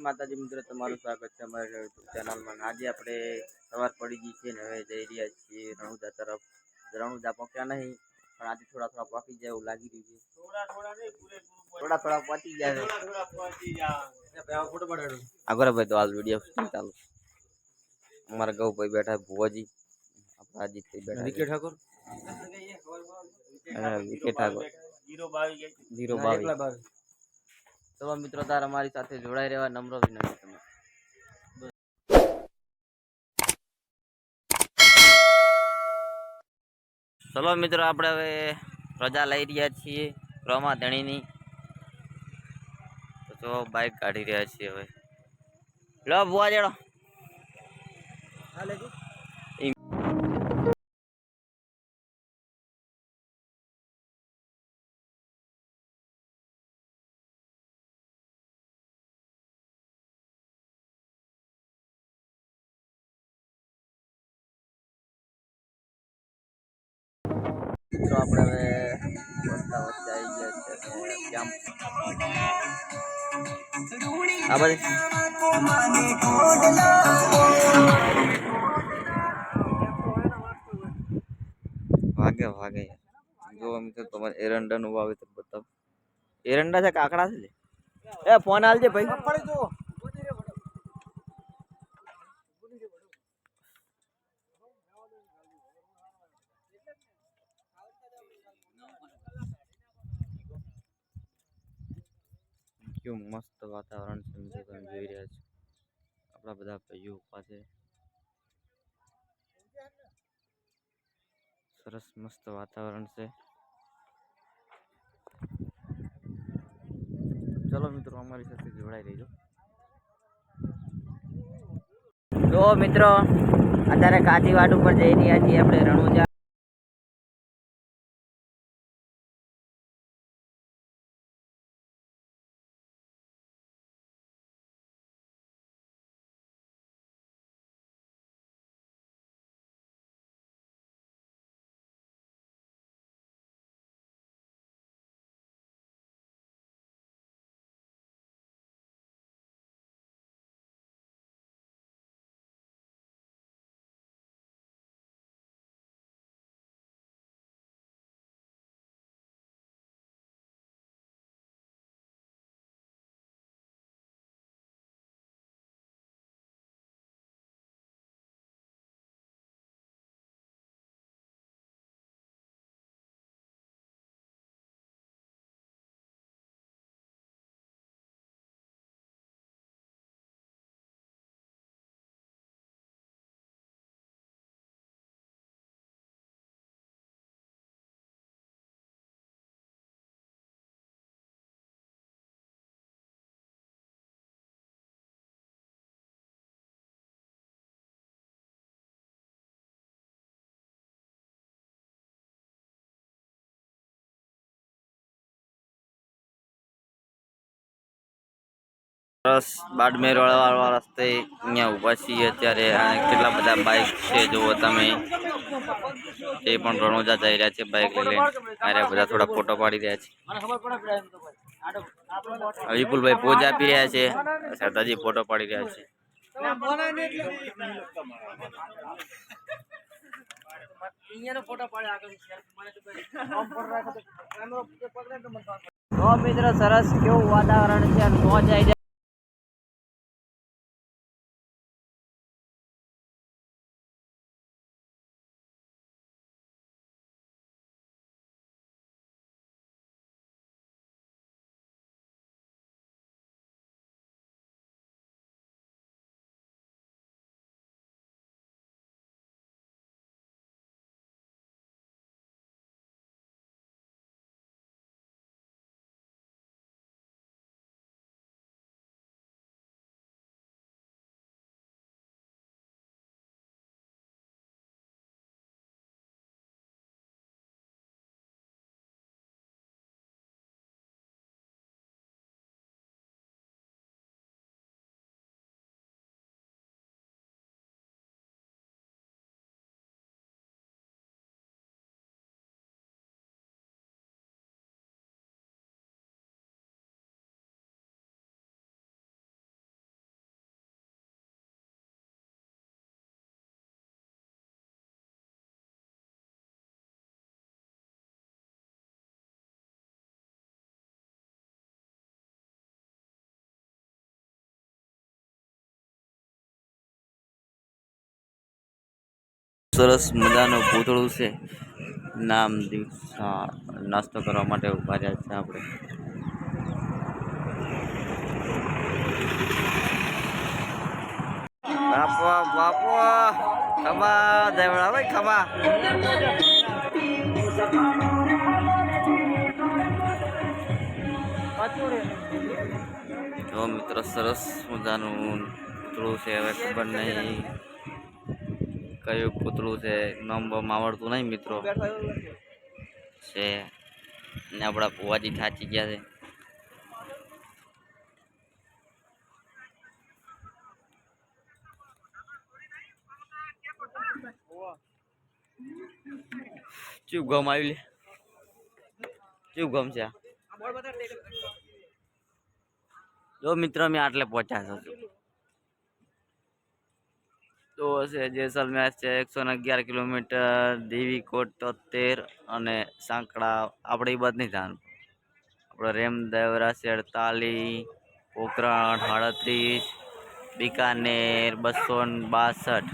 માતાજી મિત્રો, તમારું સ્વાગત છે અમારી યુટ્યુબ ચેનલમાં. આજે આપણે સવાર પડી ગઈ છે ને હવે જઈ રહ્યા છીએ રણુજા તરફ. રણુજા પહોંચ્યા નહીં પણ આજે થોડા થોડા પહોંચી જાય એવું લાગી રહ્યું છે. થોડા થોડા પહોંચી જાય. આગળ ભાઈ તો હાલ વિડીયો ચાલુ. અમારા ગૌભાઈ બેઠા ભુવાજી, આપણા અજીતભાઈ બેઠા વિકે ઠાકોર, વિકે ઠાકોર 022. ચલો મિત્રો, તાર અમારી સાથે જોડાઈ રહેવા નમ્ર વિનંતી તમે. ચલો મિત્રો, આપણે હવે રજા લઈ રહ્યા છીએ રમા ધણીની. તો બાઈક કાઢી રહ્યા છીએ હવે. લો ભુવા જેડો મિત્રો, આપણે હવે રસ્તા વચ્ચે આવી ગયા છે કેમ્પ. આ બધી ભાગે ભાગે જો મિત્રો તમારે એરંડા નું વાવેતર બતાવ. એરંડા છે કાકડા છે? એ ફોન આલજે ભાઈ. કેવું મસ્ત વાતાવરણ છે મિત્રો, તમે જોઈ રહ્યા છો. આપણા બધા ભાઈઓ ઉભા છે. સરસ મસ્ત વાતાવરણ છે. ચલો મિત્રો, અમારી સાથે જોડાઈ રહેજો. તો મિત્રો, અત્યારે કાજીવાડ ઉપર જઈ રહ્યા છીએ આપણે રણુજા. સરસ બાડમેર વાળા રસ્તે અહીંયા ઊભા છીએ અત્યારે. કેટલા બધા બાઇક છે જુઓ તમે. એ પણ રણુજા જઈ રહ્યા છે બાઇક લઈને. અરે બધા થોડા ફોટો પાડી રહ્યા છે. વિપુલભાઈ પોજ આપી રહ્યા છે, સરદારજી ફોટો પાડી રહ્યા છે. તો મિત્રો, સરસ કેવું વાતાવરણ છે. મોજ આવી જાય. સરસ મજાનું પૂતળું છે. નામ નાસ્તો કરવા માટે ઉભા રહ્યા છે આપણે. બાપા બાપા ખમા દેવડા ભાઈ ખમા. જો મિત્રો સરસ મજાનું પૂતળું છે. હવે ખબર નહીં કયું પૂતળું છે, નામ આવડતું નહીં મિત્રો છે. ને આપણા ભુવાજી થાચી ગયા છે. ચેવું ગમ આવી લે, ચેવું ગમ છે. જો મિત્રો મેં આટલે પહોંચ્યા છું. તો છે જેસલમેર છે 111 કિલોમીટર, દેવીકોટ 73 અને સાંકડા આપણે એ બાદ નહીં જવાનું. આપણે રેમ દેવરા છે 48, પોખરણ 38, બીકાનેર 262,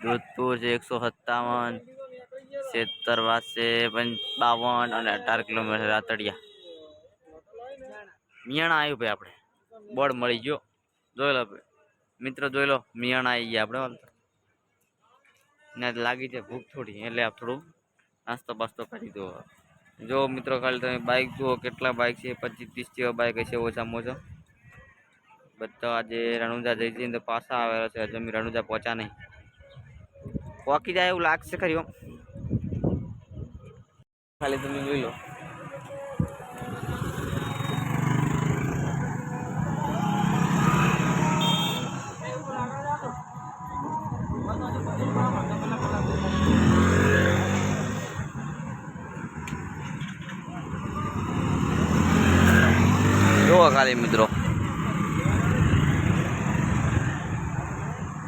જોધપુર છે 157, સેતરવા છે 52 અને 18 કિલોમીટર રાતડિયા. મિયાણા આવ્યું ભાઈ, આપણે બોર્ડ મળી ગયો. જોઈ લો મિત્રો, જોઈ લો મિયાણા આવી ગયા આપણે. ને લાગી છે ભૂખ થોડી, એટલે આપ થોડું નાસ્તો બાસ્તો કરી દો. જો મિત્રો ખાલી તમે બાઇક જુઓ, કેટલા બાઇક છે, 25-30 જેવા બાઇક હશે ઓછામાં ઓછા. બધા આજે રણુજા જઈ જઈને તો પાછા આવેલા છે. હજુ અમે રણુજા પહોંચ્યા નહીં. પોકી જાય એવું લાગશે ખરી. ખાલી તમે જોઈ લો. જોવો ખાલી મિત્રો,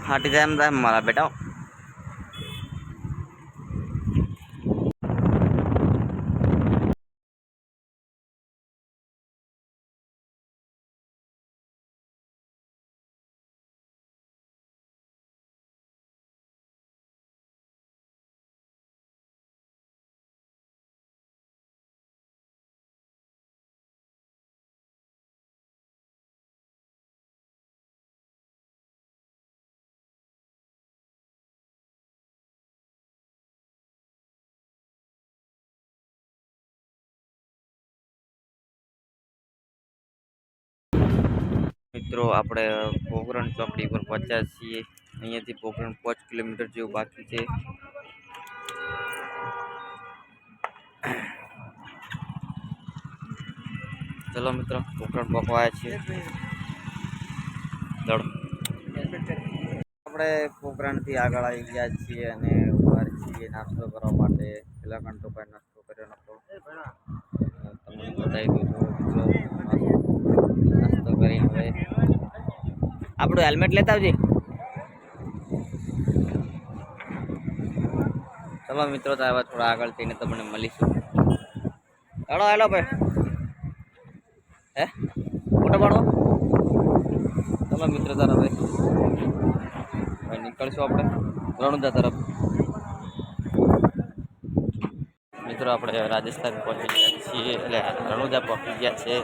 ફાટી જાય એમ થાય મારા બેટા. મિત્રો આપણે પોખરણ ચોકડી પર પહોંચ્યા છીએ. અહીંયાથી પોખરણ 5 કિલોમીટર જેવું બાકી છે. ચલો મિત્રો, પોખરણ પહોંચવાયા છીએ. ચલો આપણે પોખરણથી આગળ આવી ગયા છીએ અને ઉભા છીએ નાસ્તો કરવા માટે. પેલા કંટો પર નાસ્તો કર્યો નતો, તમને બતાવી દઉં મિત્રો. નાસ્તો કરી હવે આપણું હેલ્મેટ લેતા આવજે. ચલો મિત્રો, તો હવે થોડા આગળ થઈને તમને મળીશું. હેલો હેલો ભાઈ, હે ફોટો પાડો. ચલો મિત્રો, તારા ભાઈ નીકળશું આપણે રણુજા તરફ. મિત્રો આપણે રાજસ્થાન પહોંચી ગયા છીએ, એટલે રણુજા પહોંચી ગયા છે.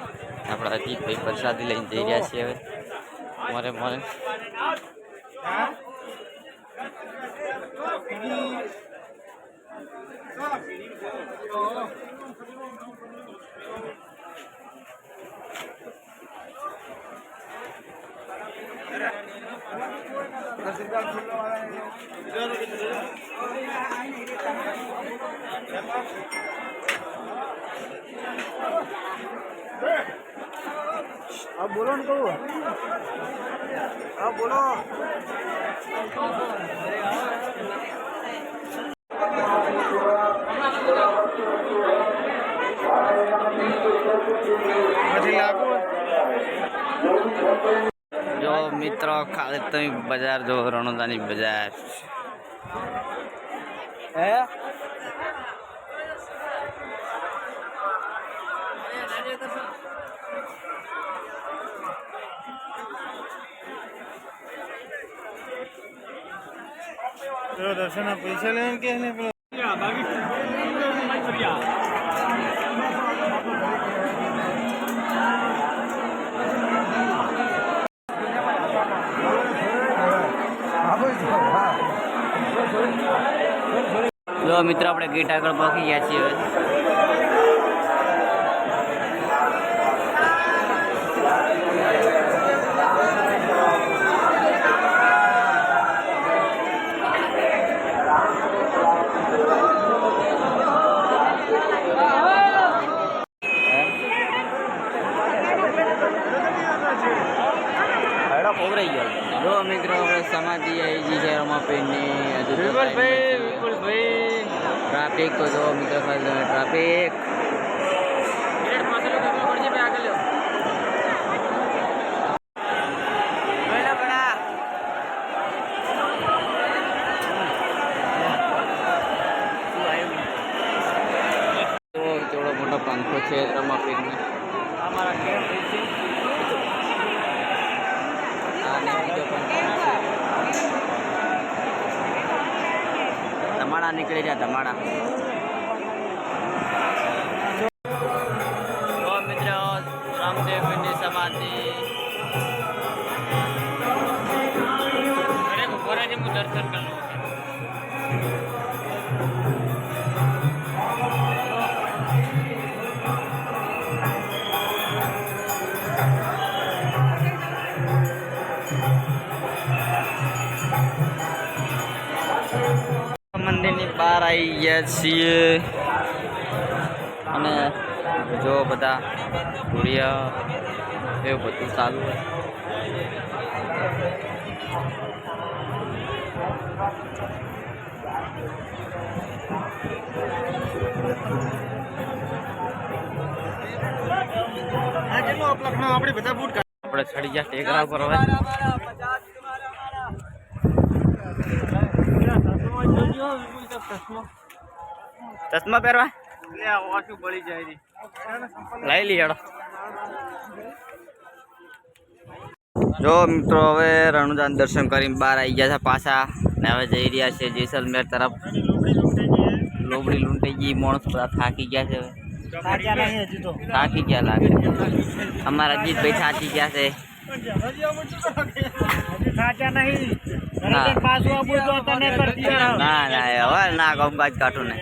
આપણા અજીતભાઈ પ્રસાદી લઈને જઈ રહ્યા છીએ. હવે મારે બોલો ને કહું, બોલો. જો મિત્રો ખાલી તમે બજાર જો, રણોદાની બજાર. હે દર્શન પૈસા લે કે જો મિત્રો આપણે ગેટ આગળ પહોંચી ગયા છીએ હવે. જો મિત્રો આપણે સમાધિ આવી ગઈ છે રમાપીરની. ટ્રાફિક તો જો મિત્રો ટ્રાફિક થોડો મોટો પંખો છે રમાપીરની. ધમાડા નીકળી ગયા ધમાડા. મિત્રો રામદેવની સમાધિ દર્શન કરવું. મંદિરની બહાર આવી ગયા છીએ અને જો બધા ઘોડિયા એવું બધું ચાલુ હોય. આપણે ચડી ગયા ટેકરા ઉપર. હવે ચશ્મા પહેરવા લઈ લઈ હેડો. જો મિત્રો હવે રણુદાન દર્શન કરીને બહાર આવી ગયા છે પાછા ને હવે જઈ રહ્યા છે જેસલમેર તરફ. લોબડી લૂંટાઈ ગઈ, માણસ બધા થાકી ગયા છે. થાકી ગયા લાગે. અમારા અજીતભાઈ થાકી ગયા છે. ના ના હવે ના ગમબાજ કાઢું ને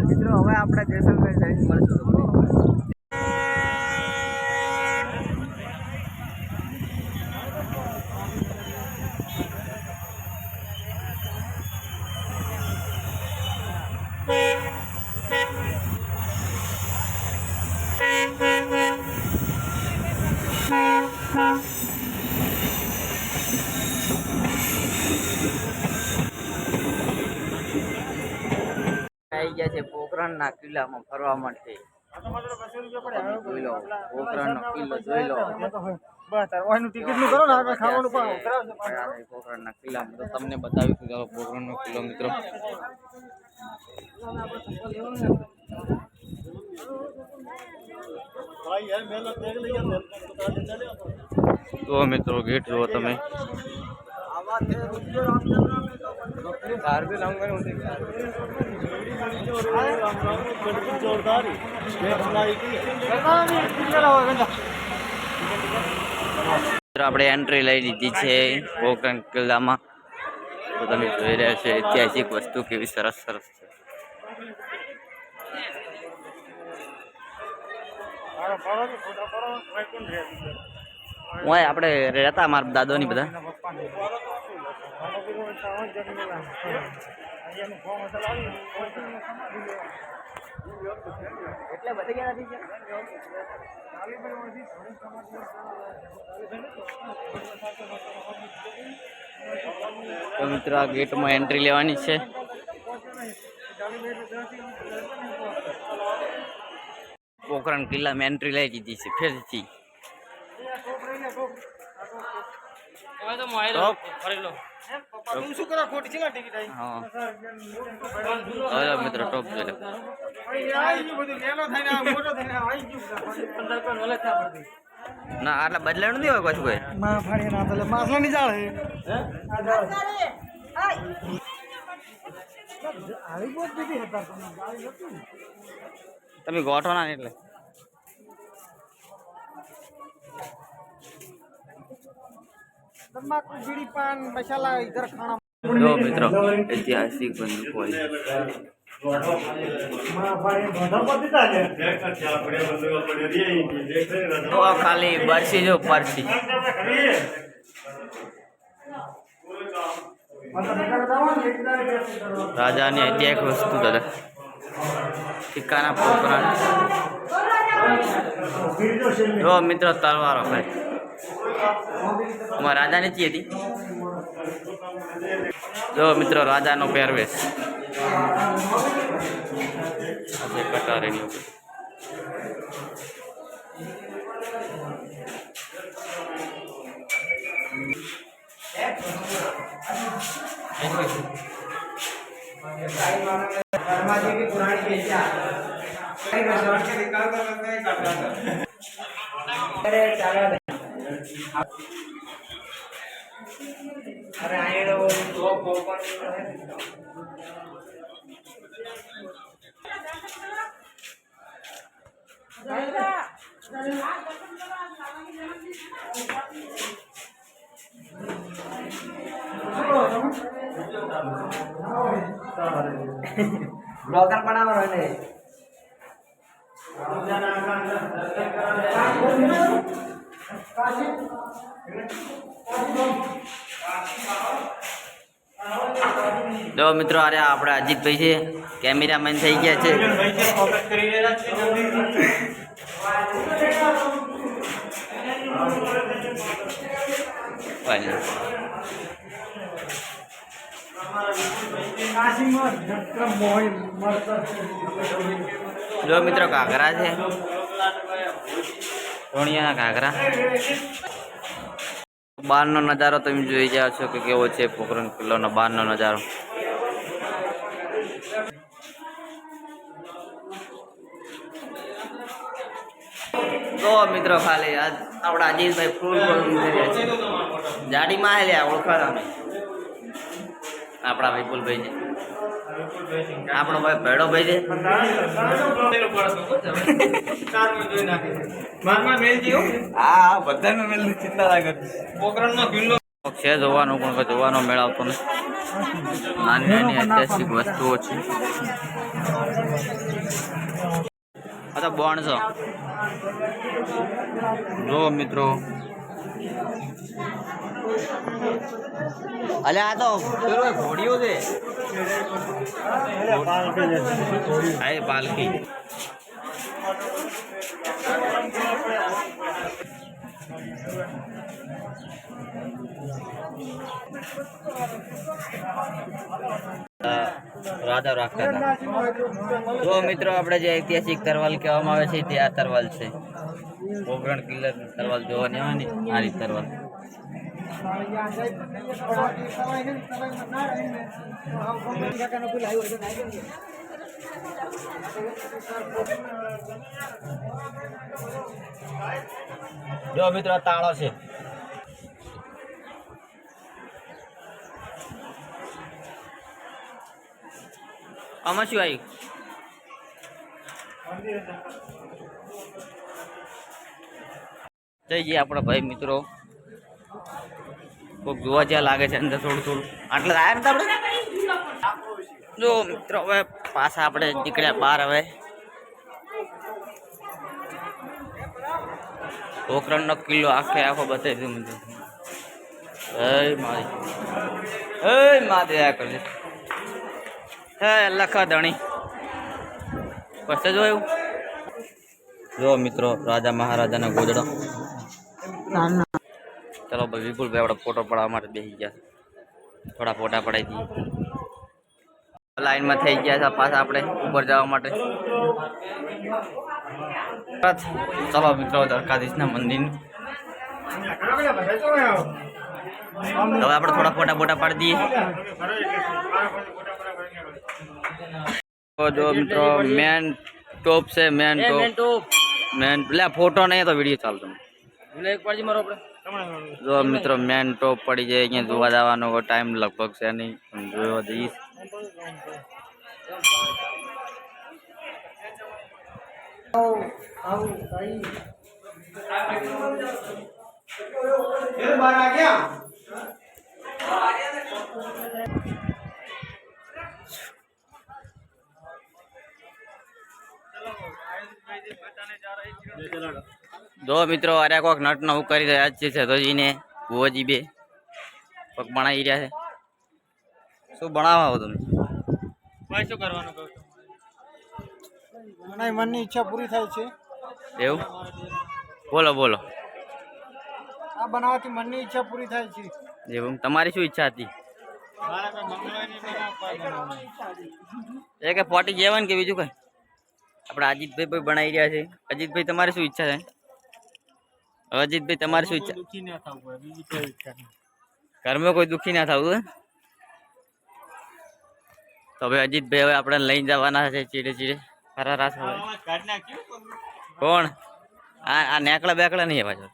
મિત્રો. હવે આપણે જેસલમેર જઈને મળશું. આવી ગયા છે પોખરણના કિલ્લામાં ફરવા માટે. જોઈ લો પોખરણનો કિલ્લો જોઈ લો. પોખરણના કિલ્લામાં તો તમને બતાવીશું. ચાલો પોખરણનો કિલ્લો મિત્રો. તો મિત્રો ગેટ જુઓ તમે. આપણે એન્ટ્રી લઈ લીધી છે પોખરણ કિલ્લામાં. તો તમે જોઈ રહ્યા છો ઐતિહાસિક વસ્તુ કેવી સરસ સરસ છે. આપણે રહેતા મારા દાદોની બધા. તો મિત્રો આ ગેટમાં એન્ટ્રી લેવાની છે. પોખરણ કિલ્લામાં એન્ટ્રી લઈ દીધી છે ફેરથી. મિત્રો ટોપ જોઈ ના આટલા બદલાણું નહીં હોય કશું કોઈ માં ફાડી ના એટલે માસલા ની જાળ હે આવી બોત દીધી હતા તમે ગાડી હતી તમે ગોઠો ના એટલે તમાકુ બીડી પાન મસાલા ઇધર ખાના જો મિત્રો ઐતિહાસિક બંદૂક હોય તો ખાલી બરસી જો પરસી રાજાની ઐતિહાસિક વસ્તુ દાદા સિક્કાના પોકરણ જો મિત્રો તલવારો ભાઈ રાજા ની હતી જો મિત્રો રાજાનો પહેરવેશ કટારીની ઉપર अरे आए वो ओपन ब्लॉगर बनावा रहने જો મિત્રો અરે આપણે અજીતભાઈ છે કેમેરામેન થઈ ગયા છે જો મિત્રો ઘાઘરા છે રોણિયાના ઘાઘરા બહારનો નજારો તમે જોઈ જાઓ છો કે કેવો છે પોખરણ કિલ્લાનો બહારનો નજારો તો મિત્રો ખાલી આપણા અજીતભાઈ ફૂલ જાડીમાં હેલ્યા ઓળખાતા નહીં આપણા વિપુલભાઈ છે આપણો ભાઈ ભેડો ભાઈ છે હા બધાનો મેલ ચિંતા લાગે છે જોવાનો પણ જોવાનો મેળ આવતો નથી નાની નાની ઐતિહાસિક વસ્તુઓ છે અચ્છા બોણસો જો મિત્રો અલે આ તો પેલો ઘોડીઓ છે આ પાલકી રાધા રાખતા હતા જો મિત્રો આપણે જે ઐતિહાસિક તરવાલ કહેવામાં આવે છે તે આ તરવાલ છે પોખરણ કિલ્લા તરવાલ જોવાની આવે ને આ રીત તરવાલ જો મિત્રો તાળો છે આમાં શું આવ્યું જઈ જઈએ આપણા ભાઈ મિત્રો કોઈક જોવા જ્યાં લાગે છે અંદર થોડું થોડું આટલે આવ્યા ને આપણે જો મિત્રો હવે પાછા આપણે નીકળ્યા બહાર હવે પોખરણનો કિલ્લો આખે આખો બતાવી દઉં મિત્રો મારી દયા કરજે હે લખા ધણી પછી જોયું જો મિત્રો રાજા મહારાજાના ગોદડો ચલો ભાઈ વિપુલભાઈ આપણે ફોટો પડાવવા માટે બેસી ગયા થોડા ફોટા પડાવી દઈએ લાઈનમાં થઈ ગયા છે પાછા આપણે ઉપર જવા માટે ચલો મિત્રો દ્વારકાધીશના મંદિર હવે આપણે થોડા ફોટા પાડી દઈએ જો મિત્રો મેન ટોપ છે મેન ટોપ મેન એટલે ફોટો નહીં તો વિડીયો ચાલતો જો મિત્રો મેન ટોપ પડી જાય અહીંયા જોવા જવાનો ટાઈમ લગભગ છે નહીં પણ જોવા જઈશ. જો મિત્રો અરે કોક નટ નવું કરી રહ્યા છે સતોજીને ભુવોજી બે પગ બનાવી રહ્યા છે. શું બનાવો તમે? શું કરવાનું કહું મને મનની ઈચ્છા પૂરી થાય છે. એવું બોલો બોલો. આ બનાવવાથી મનની ઈચ્છા પૂરી થાય છે. એવું તમારી શું ઈચ્છા હતી? એ કે પોટી જેવાનું કે બીજું કઈ? આપણે અજીતભાઈ ભાઈ બનાવી રહ્યા છે. અજીતભાઈ તમારી શું ઈચ્છા છે? અજીતભાઈ તમારી શું ઈચ્છા? ઘરમાં કોઈ દુઃખી ના થવું. તો હવે અજીતભાઈ હવે આપણે લઈને જવાના છે ચીડે ચીડે ખરા રાસ. કોણ આ નેકળા બેકળા નહીં પાછળ.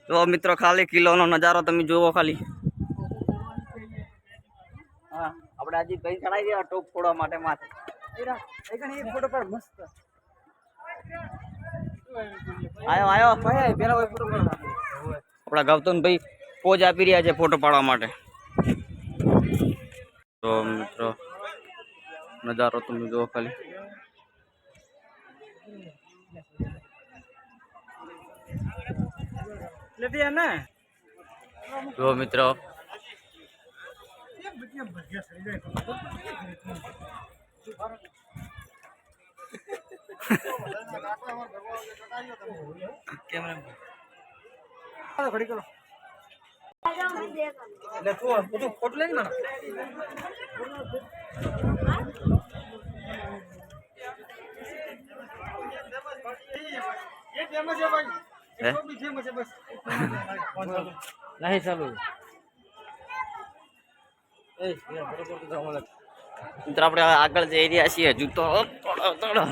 તો મિત્રો ખાલી કિલોનો નજારો તમે જુઓ ખાલી. હા આપણે અજીતભાઈ ચડાવી દેવા ટોપ ફોડવા માટે માથે. ફોટો પર મસ્ત આયો આપણા ગૌતમભાઈ પોજ આપી રહ્યા છે ફોટો પાડવા માટે. તો મિત્રો નજારો તમે જુઓ ખાલી. જો મિત્રો ઘડી કરો એટલે તું બધું ફોટો લઈ ને નહીં ચાલુ મિત્રો આપણે આગળ જઈ રહ્યા છીએ. હજુ તો થોડો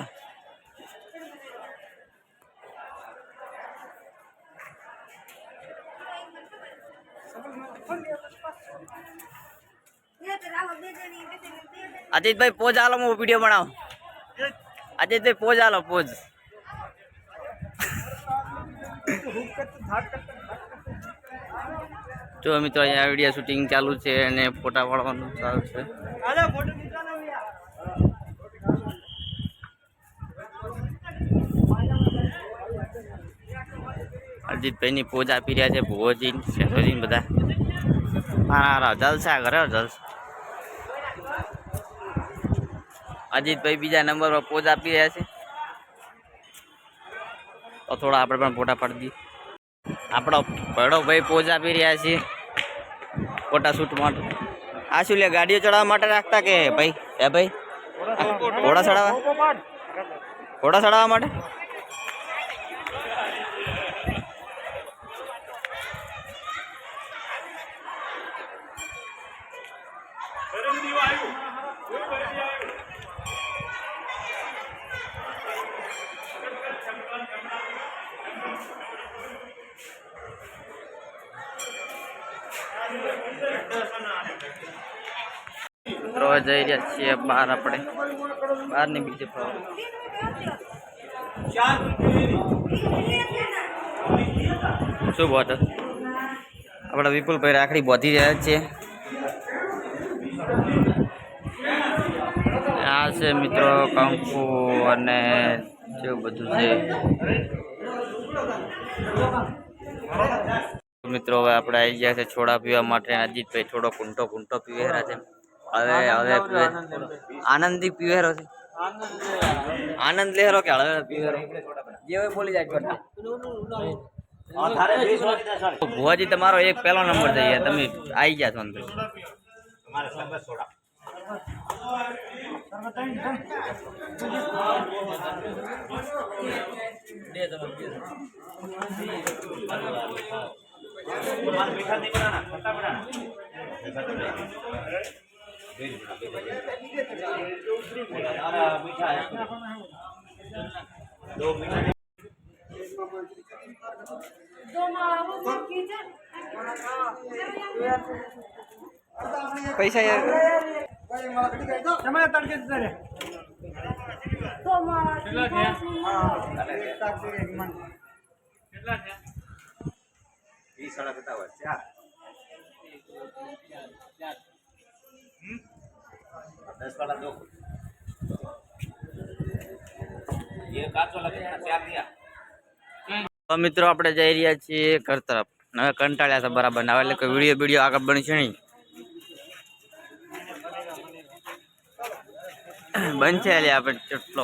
અજીતભાઈ પોજ આલો હું વિડીયો બનાવ. અજીતભાઈ પોજ આલો પોજ. જો મિત્રો અહીંયા વિડીયો શૂટિંગ ચાલુ છે અને ફોટા પાડવાનું ચાલુ છે. અજીતભાઈ ની પોજ આપી રહ્યા છે ભુવોજી શેઠોજી બધા. હા જલસા કરે જલસા. અજીતભાઈ બીજા નંબર પર પોજ આપી રહ્યા છે. તો થોડા આપણે પણ ફોટા પાડી દઈએ. આપણો ભડો ભાઈ પોજ આપી રહ્યા છીએ ફોટા શૂટ માટે. આ શું લે ગાડીઓ ચડાવવા માટે રાખતા કે ભાઈ? હે ભાઈ ઘોડા ચડાવવા માટે? મિત્રો જઈ રહ્યા છીએ બહાર. આપણે બહાર ની બીજે શું બોટ આપણા વિપુલભાઈ રાખડી બોધી રહ્યા છે. આ છે મિત્રો કંકુ અને જેવું બધું છે. મિત્રો હવે આપણે આવી ગયા છે છોડા પીવા માટે. અજીતભાઈ થોડો કૂંટો પીવેરા છે. હવે આનંદી પીવેરો છે. આનંદ લેરો કે હળવે પીવેરો જે હોય બોલી જાય. ભુવાજી તમારો એક પહેલો નંબર જઈએ. તમે આવી ગયા છો અંદર. પૈસા યાર તમારે તડકે જતા રે તો મિત્રો આપણે જઈ રહ્યા છીએ ઘર તરફ. હવે કંટાળ્યા છે બરાબર ના, એટલે કે વિડીયો આગળ બનશે નહીં. બનશે એટલે આપણે ચટલો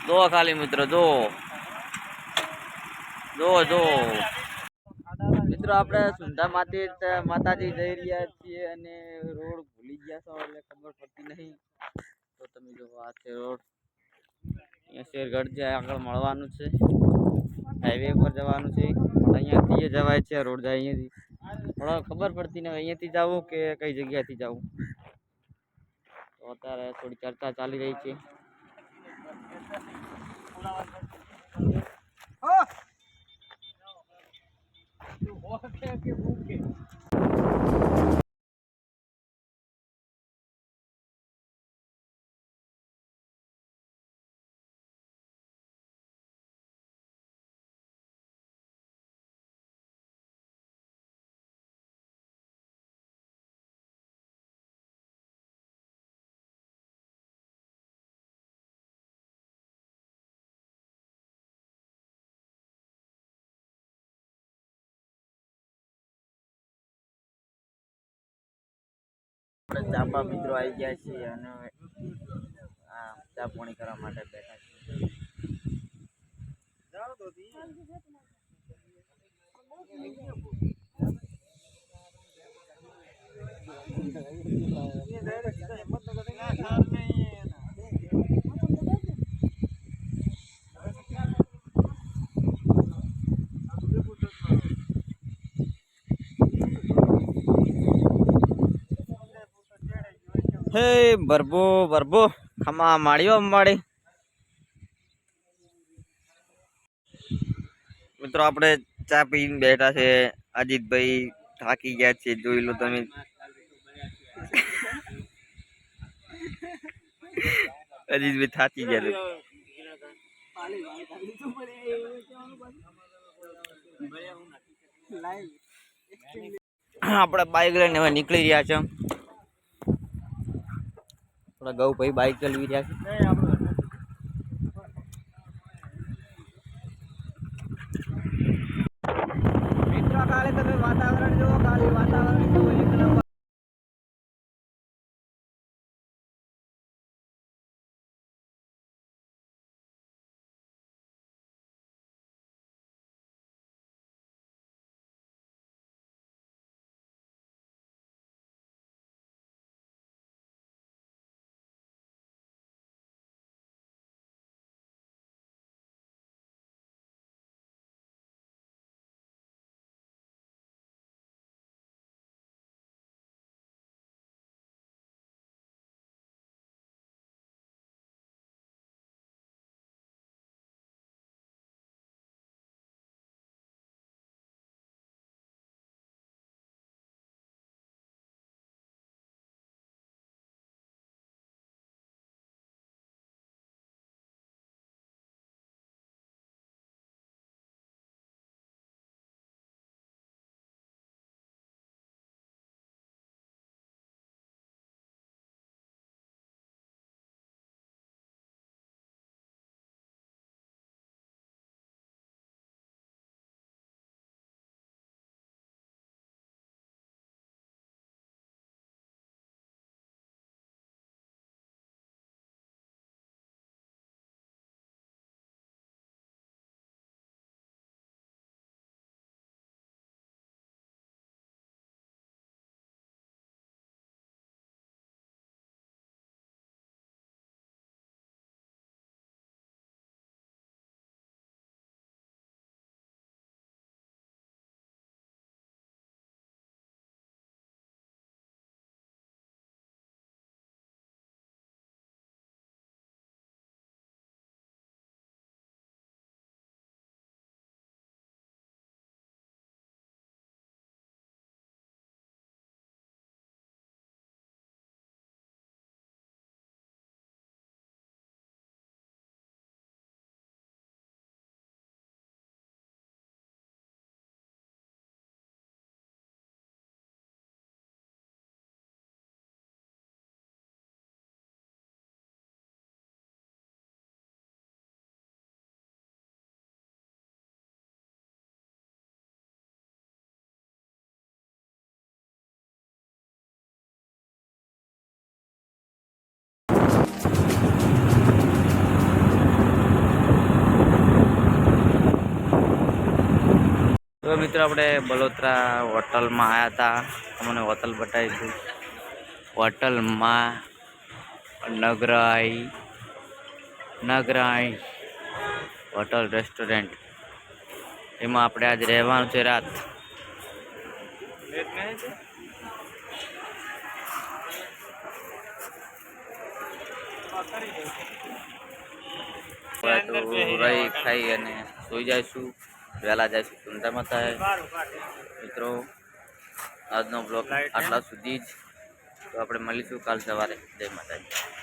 દો ખાલી મિત્રો દો મિત્રો આપણે સુંધા માતાજી જઈ રહ્યા છીએ અને રોડ ભૂલી ગયા છો એટલે ખબર પડતી નહીં. તો તમે જો આ છે રોડ, અહીંયા શેરગઢ જાય આગળ મળવાનું છે, હાઈવે પર જવાનું છે, અહીંયાથી જવાય છે, રોડ જાય અહીંયાથી પણ ખબર પડતી નહીં અહીંયાથી જવું કે કઈ જગ્યાથી જવું. તો અત્યારે થોડી ચર્ચા ચાલી રહી છે. ચાપા મિત્રો આવી ગયા છીએ અને આ ચા પાણી કરવા માટે બેઠા છીએ. હે ભરબો ખમા માળ્યો અંબાડી. મિત્રો આપણે ચા પીને બેઠા છે. અજીતભાઈ થાકી ગયા છે, જોઈ લો તમે. અજીતભાઈ થાકી ગયા છે. આપણે બાઈક લઈને હવે નીકળી રહ્યા છે. થોડા ગૌ ભાઈ બાઈક ચલાવી રહ્યા છે. મિત્રો કાલે તમે વાતાવરણ જુઓ, કાલે વાતાવરણ તો મિત્રો આપણે બલોત્રા હોટલમાં આવ્યા હતા, તમને હોટલ બતાવી દઉં. હોટલમાં નગરાઈ હોટલ રેસ્ટોરન્ટ, એમાં આપણે આજે રહેવાનું છે રાત. રહી ખાઈ અને સુઈ જઈશું, વહેલા જઈશું ધંધામાં થાય. મિત્રો આજનો બ્લોગ આટલા સુધી જ. તો આપણે મળીશું કાલ સવારે. જય માતાજી.